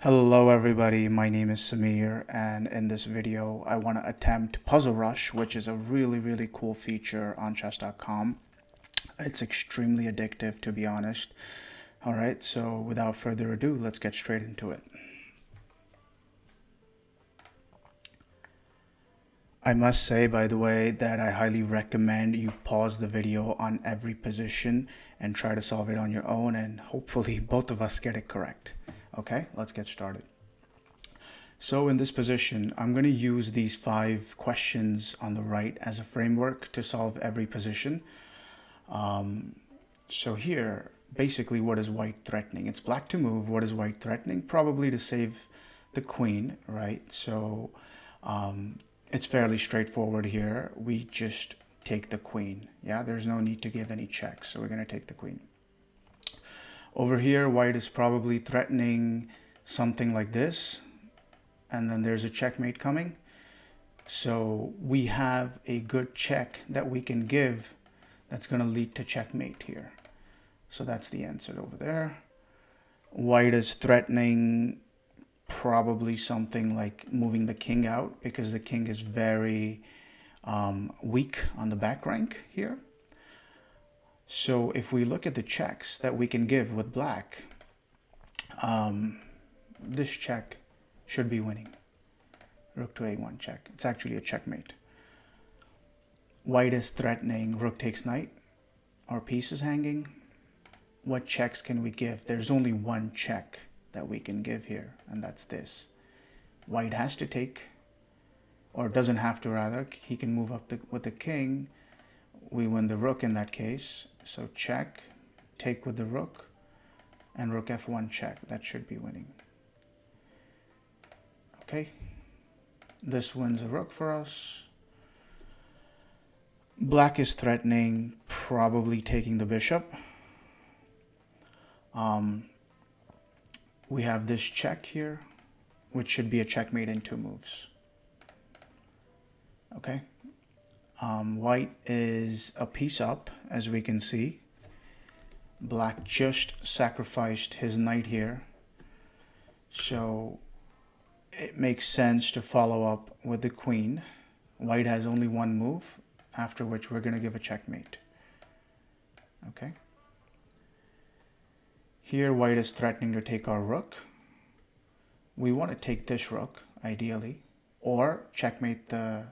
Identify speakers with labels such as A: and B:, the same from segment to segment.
A: Hello everybody, my name is Samir, and in this video I want to attempt Puzzle Rush, which is a really cool feature on chess.com. It's extremely addictive, to be honest. Alright, so without further ado, let's get straight into it. I must say, by the way, that I highly recommend you pause the video on every position and try to solve it on your own, and hopefully both of us get it correct. Okay, let's get started. So in this position, I'm going to use these 5 questions on the right as a framework to solve every position. So here, basically, what is white threatening? It's black to move. What is white threatening? Probably to save the queen, right? So it's fairly straightforward here. We just take the queen. Yeah, there's no need to give any checks. So we're going to take the queen. Over here, white is probably threatening something like this. And then there's a checkmate coming. So we have a good check that we can give that's going to lead to checkmate here. So that's the answer over there. White is threatening probably something like moving the king out because the king is very weak on the back rank here. So if we look at the checks that we can give with black, this check should be winning. Rook to a1 check. It's actually a checkmate. White is threatening rook takes knight. Our piece is hanging. What checks can we give? There's only one check that we can give here, and that's this. White has to take, or doesn't have to rather. He can move up with the king. We win the rook in that case. So check, take with the rook, and rook f1 check. That should be winning. Okay, this wins a rook for us. Black is threatening probably taking the bishop. We have this check here, which should be a checkmate in 2 moves. Okay. White is a piece up, as we can see. Black just sacrificed his knight here. So it makes sense to follow up with the queen. White has only 1 move, after which we're going to give a checkmate. Okay. Here, white is threatening to take our rook. We want to take this rook, ideally, or checkmate the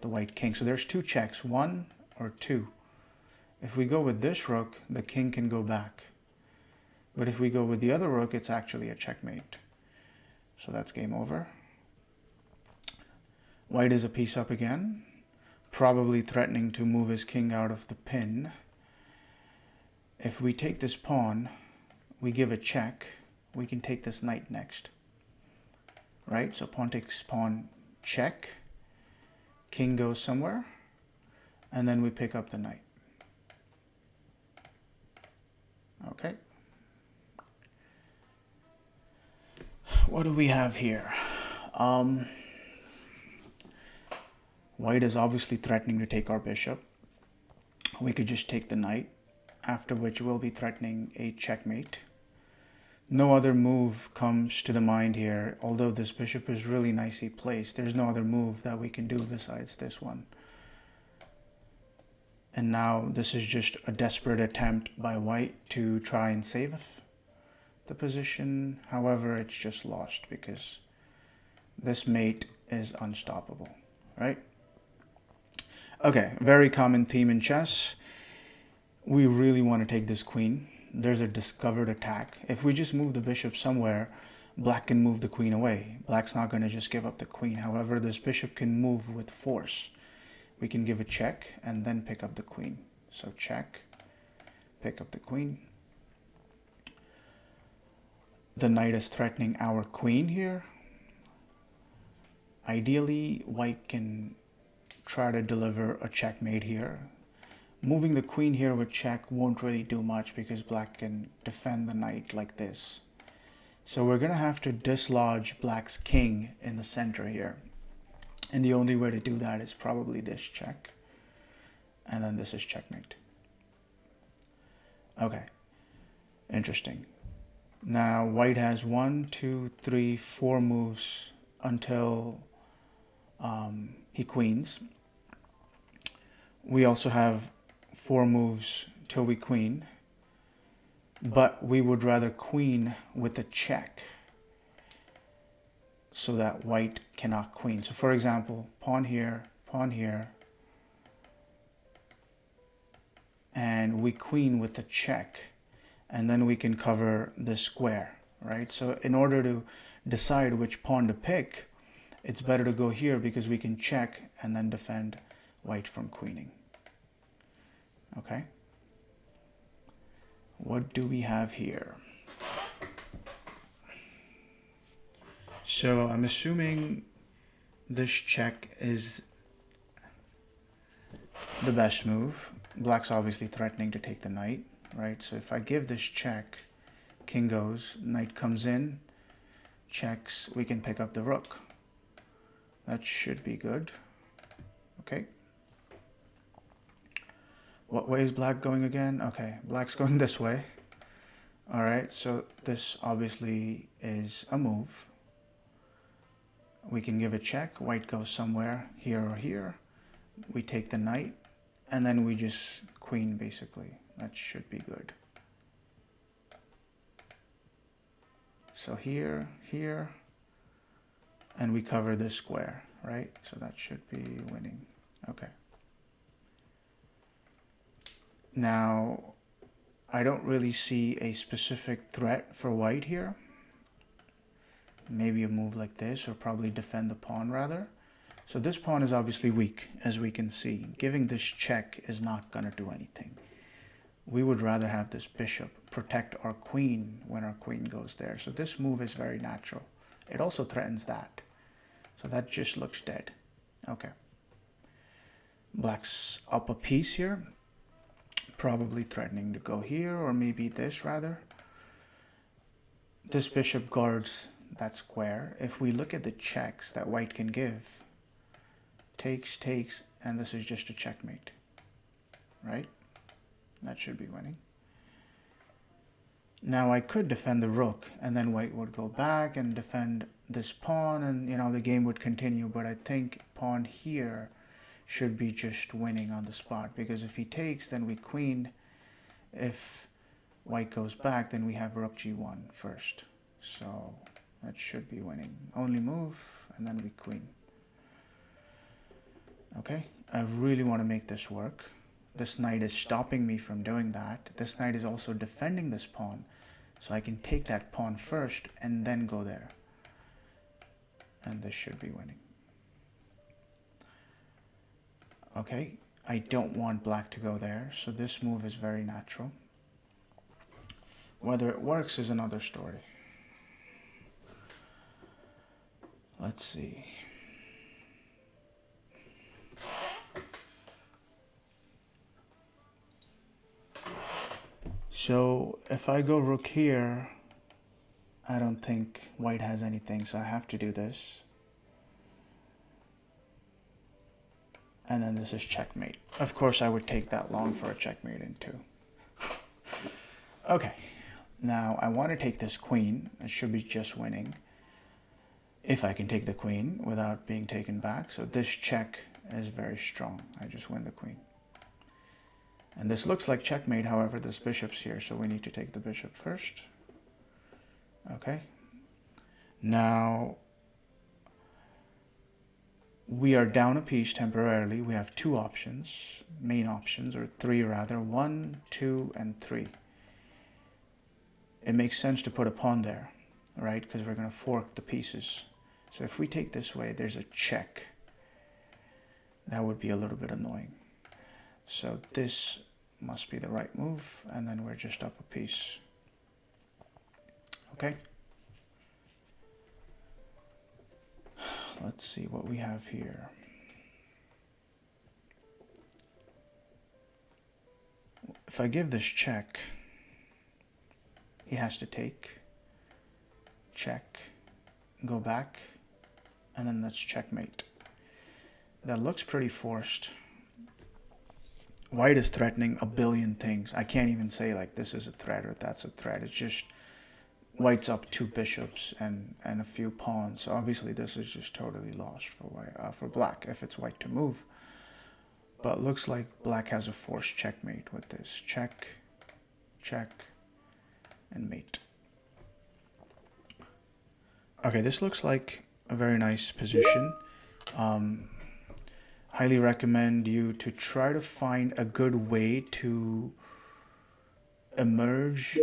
A: white king. So there's 2 checks, 1 or 2. If we go with this rook, the king can go back. But if we go with the other rook, it's actually a checkmate. So that's game over. White is a piece up again, probably threatening to move his king out of the pin. If we take this pawn, we give a check. We can take this knight next. Right? So pawn takes pawn, check. King goes somewhere. And then we pick up the knight. Okay. What do we have here? White is obviously threatening to take our bishop. We could just take the knight, after which we'll be threatening a checkmate. No other move comes to the mind here. Although this bishop is really nicely placed, there's no other move that we can do besides this one. And now this is just a desperate attempt by white to try and save the position. However, it's just lost because this mate is unstoppable, right? Okay, very common theme in chess. We really want to take this queen. There's a discovered attack. If we just move the bishop somewhere, black can move the queen away. Black's not going to just give up the queen. However, this bishop can move with force. We can give a check and then pick up the queen. So check, pick up the queen. The knight is threatening our queen here. Ideally, white can try to deliver a checkmate here. Moving the queen here with check won't really do much because black can defend the knight like this. So we're going to have to dislodge black's king in the center here. And the only way to do that is probably this check. And then this is checkmate. Okay, interesting. Now white has 1, 2, 3, 4 moves until he queens. We also have 4 moves till we queen, but we would rather queen with a check so that white cannot queen. So for example, pawn here, and we queen with a check, and then we can cover the square, right? So in order to decide which pawn to pick, it's better to go here because we can check and then defend white from queening. Okay? What do we have here? So I'm assuming this check is the best move. Black's obviously threatening to take the knight, right? So if I give this check, king goes, knight comes in, checks, we can pick up the rook. That should be good. Okay. What way is black going again? Okay, black's going this way. All right, so this obviously is a move. We can give a check. White goes somewhere, here or here. We take the knight, and then we just queen, basically. That should be good. So here, here, and we cover this square, right? So that should be winning. Okay. Now, I don't really see a specific threat for white here. Maybe a move like this, or probably defend the pawn rather. So this pawn is obviously weak, as we can see. Giving this check is not going to do anything. We would rather have this bishop protect our queen when our queen goes there. So this move is very natural. It also threatens that. So that just looks dead. Okay. Black's up a piece here. Probably threatening to go here, or maybe this rather. This bishop guards that square. If we look at the checks that white can give, takes, takes, and this is just a checkmate, right? That should be winning. Now I could defend the rook, and then white would go back and defend this pawn, and the game would continue, but I think pawn here should be just winning on the spot, because if he takes, then we queen. If white goes back, then we have rook g1 first. So that should be winning. Only move, and then we queen. Okay, I really want to make this work. This knight is stopping me from doing that. This knight is also defending this pawn, so I can take that pawn first and then go there. And this should be winning. Okay, I don't want black to go there, so this move is very natural. Whether it works is another story. Let's see. So if I go rook here, I don't think white has anything, so I have to do this. And then this is checkmate. Of course, I would take that long for a checkmate in two. Okay, now I want to take this queen. It should be just winning. If I can take the queen without being taken back. So this check is very strong. I just win the queen. And this looks like checkmate, however, this bishop's here, so we need to take the bishop first. Okay. Now, we are down a piece temporarily. We have two options, main options, or three rather. 1, 2, and 3. It makes sense to put a pawn there, right? Because we're going to fork the pieces. So if we take this way, there's a check. That would be a little bit annoying. So this must be the right move, and then we're just up a piece. Okay. Let's see what we have here. If I give this check, he has to take, check, go back, and then that's checkmate. That looks pretty forced. White is threatening a billion things. I can't even say like this is a threat or that's a threat. It's just white's up 2 bishops and a few pawns. So obviously this is just totally lost for white, for black if it's white to move. But looks like black has a forced checkmate with this. Check, check, and mate. Okay, this looks like a very nice position. Highly recommend you to try to find a good way to emerge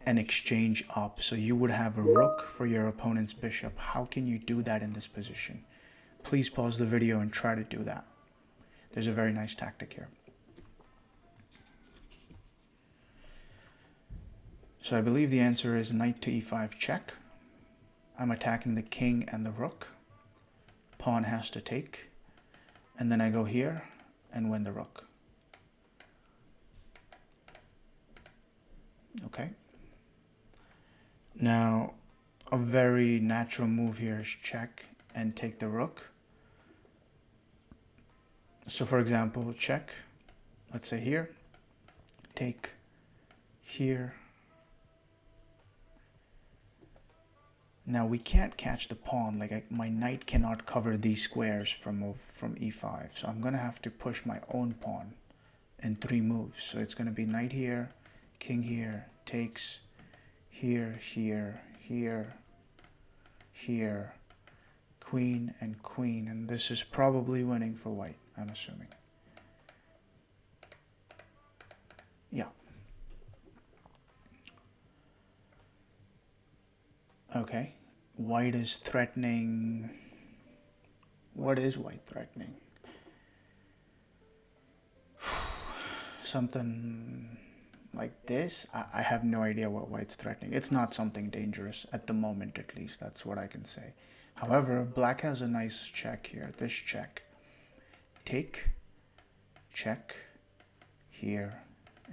A: and exchange up. So you would have a rook for your opponent's bishop. How can you do that in this position? Please pause the video and try to do that. There's a very nice tactic here. So I believe the answer is knight to e5 check. I'm attacking the king and the rook. Pawn has to take. And then I go here and win the rook. Okay. Now, a very natural move here is check and take the rook. So for example, check, let's say here, take here. Now we can't catch the pawn, like my knight cannot cover these squares from e5. So I'm gonna have to push my own pawn in 3 moves. So it's gonna be knight here, king here, takes, here, here, here, here, queen and queen. And this is probably winning for white, I'm assuming. Yeah. Okay, white is threatening. What is white threatening? Something like this? I have no idea what white's threatening. It's not something dangerous at the moment, at least. That's what I can say. However, black has a nice check here. This check. Take, check, here,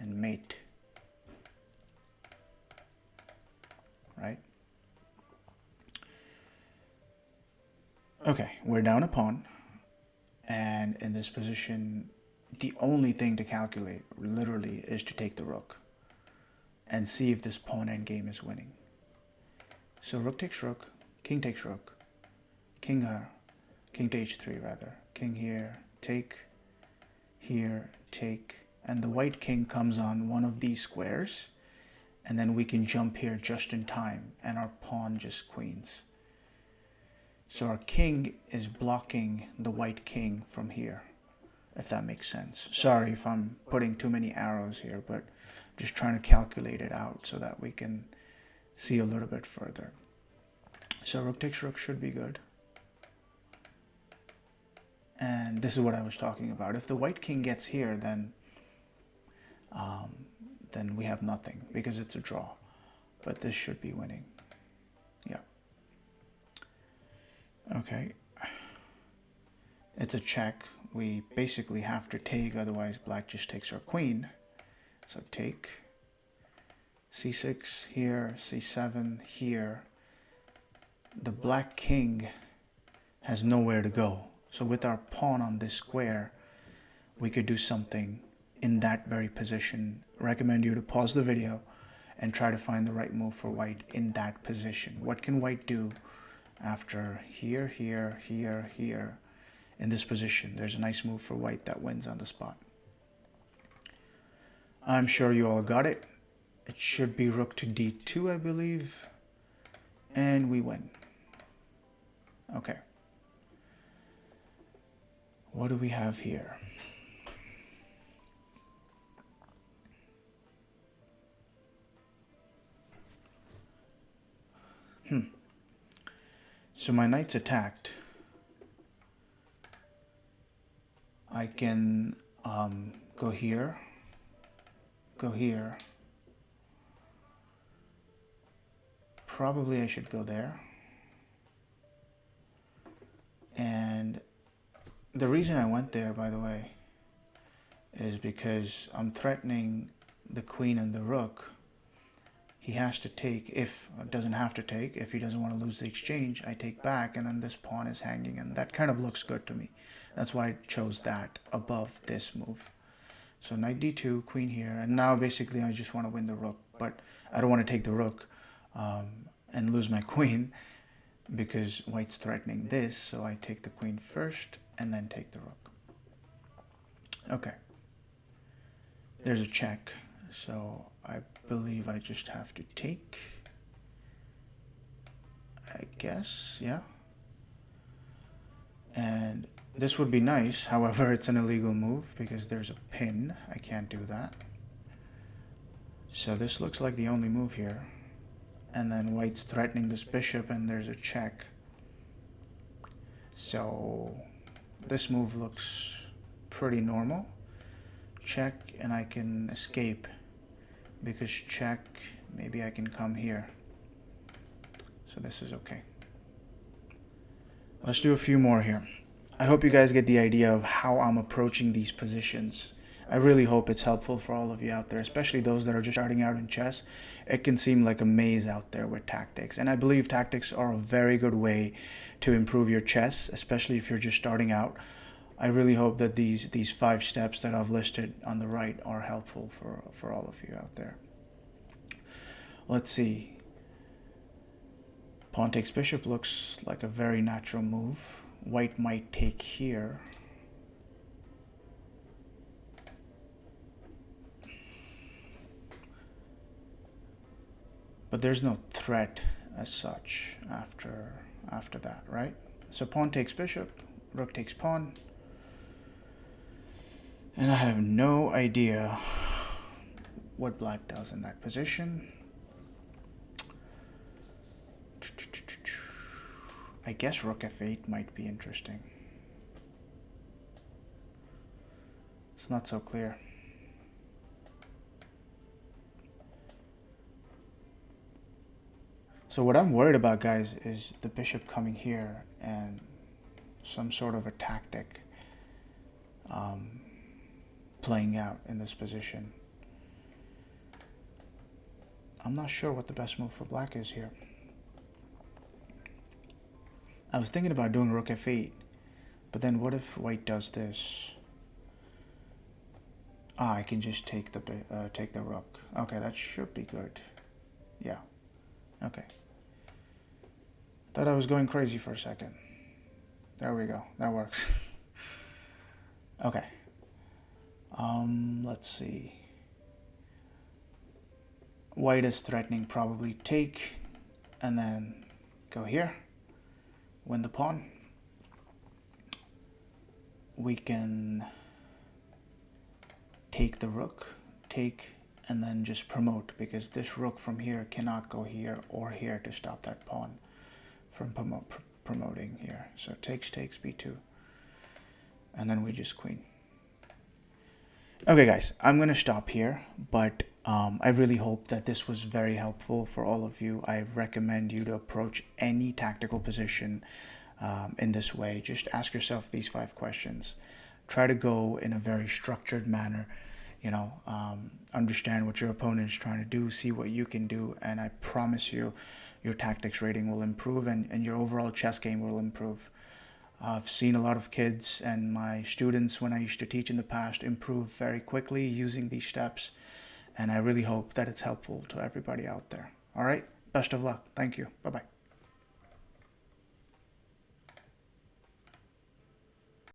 A: and mate. Right? Okay, we're down a pawn, and in this position, the only thing to calculate, literally, is to take the rook and see if this pawn endgame is winning. So rook takes rook, king takes rook, king to h3 rather, king here, take, here, take, and the white king comes on one of these squares, and then we can jump here just in time, and our pawn just queens. So our king is blocking the white king from here, if that makes sense. Sorry if I'm putting too many arrows here, but just trying to calculate it out so that we can see a little bit further. So rook takes rook should be good. And this is what I was talking about. If the white king gets here, then we have nothing because it's a draw. But this should be winning. Yeah. Okay, it's a check. We basically have to take, otherwise black just takes our queen. So take, c6 here, c7 here. The black king has nowhere to go. So with our pawn on this square, we could do something in that very position. Recommend you to pause the video and try to find the right move for white in that position. What can white do after here, here, here, here, in this position? There's a nice move for white that wins on the spot. I'm sure you all got it. It should be rook to d2, I believe. And we win. Okay. What do we have here? So my knight's attacked. I can go here, go here. Probably I should go there. And the reason I went there, by the way, is because I'm threatening the queen and the rook. He has to take, doesn't have to take, if he doesn't want to lose the exchange, I take back, and then this pawn is hanging, and that kind of looks good to me. That's why I chose that above this move. So knight d2, queen here, and now basically I just want to win the rook, but I don't want to take the rook. and lose my queen because white's threatening this, so I take the queen first and then take the rook. Okay. There's a check, so I believe I just have to take. I guess, yeah. And this would be nice, however, it's an illegal move because there's a pin. I can't do that. So this looks like the only move here. And then white's threatening this bishop and there's a check. So this move looks pretty normal. Check and I can escape because check, maybe I can come here. So this is okay. Let's do a few more here. I hope you guys get the idea of how I'm approaching these positions. I really hope it's helpful for all of you out there, especially those that are just starting out in chess. It can seem like a maze out there with tactics, and I believe tactics are a very good way to improve your chess, especially if you're just starting out. I really hope that these 5 steps that I've listed on the right are helpful for all of you out there. Let's see. Pawn takes bishop looks like a very natural move. White might take here. But there's no threat as such after that, right? So pawn takes bishop, rook takes pawn. And I have no idea what black does in that position. I guess rook f8 might be interesting. It's not so clear. So what I'm worried about, guys, is the bishop coming here and some sort of a tactic playing out in this position. I'm not sure what the best move for black is here. I was thinking about doing rook f8, but then what if white does this? Ah, I can just take the rook. Okay, that should be good. Yeah. Okay. Thought I was going crazy for a second. There we go. That works. Okay. Let's see. White is threatening probably take, and then go here. Win the pawn. We can take the rook, take, and then just promote, because this rook from here cannot go here or here to stop that pawn from promoting here. So takes, b2, and then we just queen. Okay, guys, I'm gonna stop here, but I really hope that this was very helpful for all of you. I recommend you to approach any tactical position in this way. Just ask yourself these 5 questions. Try to go in a very structured manner, understand what your opponent is trying to do, see what you can do, and I promise you your tactics rating will improve and your overall chess game will improve. I've seen a lot of kids and my students, when I used to teach in the past, improve very quickly using these steps, and I really hope that it's helpful to everybody out there. All right, best of luck. Thank you. Bye-bye.